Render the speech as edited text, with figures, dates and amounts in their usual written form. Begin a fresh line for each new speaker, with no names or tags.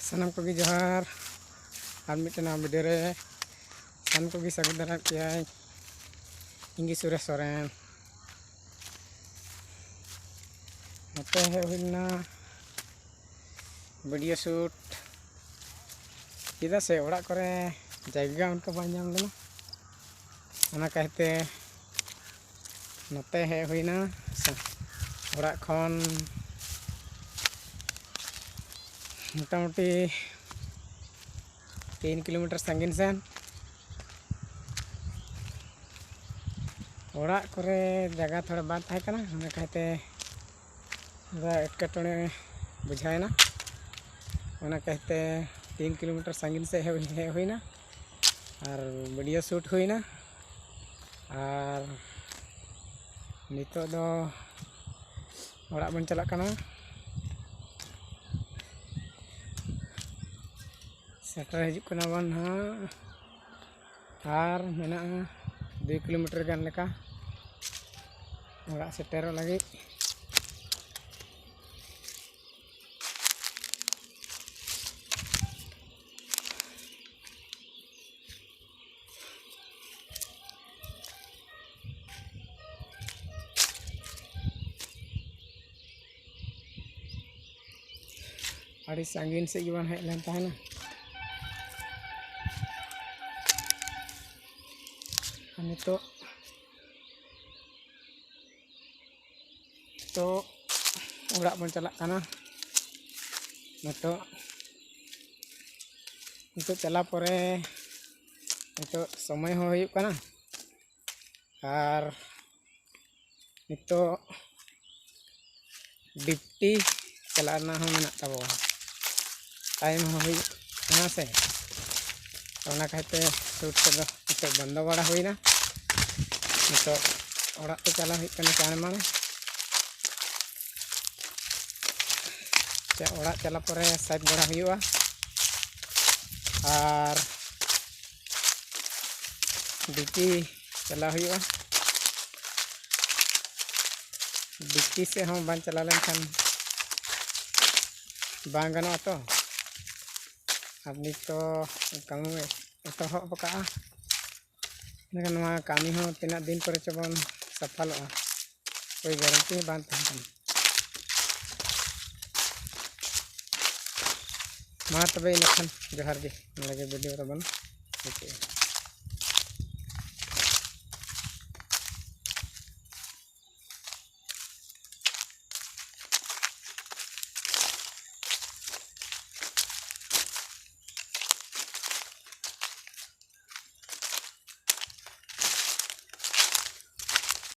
सानम को जोहार और मिट्टन वीडियो रे सानम को स्वागत दारा किया इंगी सुरेश सोरेन नते हेना वीडियो शूट चेदा से ओड़ा करे जगह उनका बाम लेना ओना कहते नते हेना ओड़ा खन मोटामुटी 3 किलोमीटर संगीन सेन ओड़ा करे जगह थोड़ा बात था कहते एटकेटोणे बुझाएना कहते 3 किलोमीटर संगीन से हेना और वीडियो शूट हुईना और नितो दो ओड़ा बन चला कना सेटर हजना बन और मेना 2 किलोमीटर गान लेका ओड़ा सेटर लगे अड़ी सांगीन से जीवन हेज लेन तहना नितो तो ओड़ा बन चला काना नितो चला परे नितो समय हो हुयुग काना और नितो डिप्टी चला ना हो मेना तबो टाइम हो हुयुग काना से ओना कहते शूट को नितो बंद बड़ा हुईना नितो ओड़ा तो चला हुई कने चाण माने ओड़ा चला परे साइड बड़ा हुआ और डिकी चला हुआ डिकी से हम बान चला लेन खान बांग गनो तो अब नित तो कमी एतहब का कमी हो तीना दिन पर चबन सफल कोई गारंटी बान मा तबे इनखान जोहार गे नोडे वीडियो रबन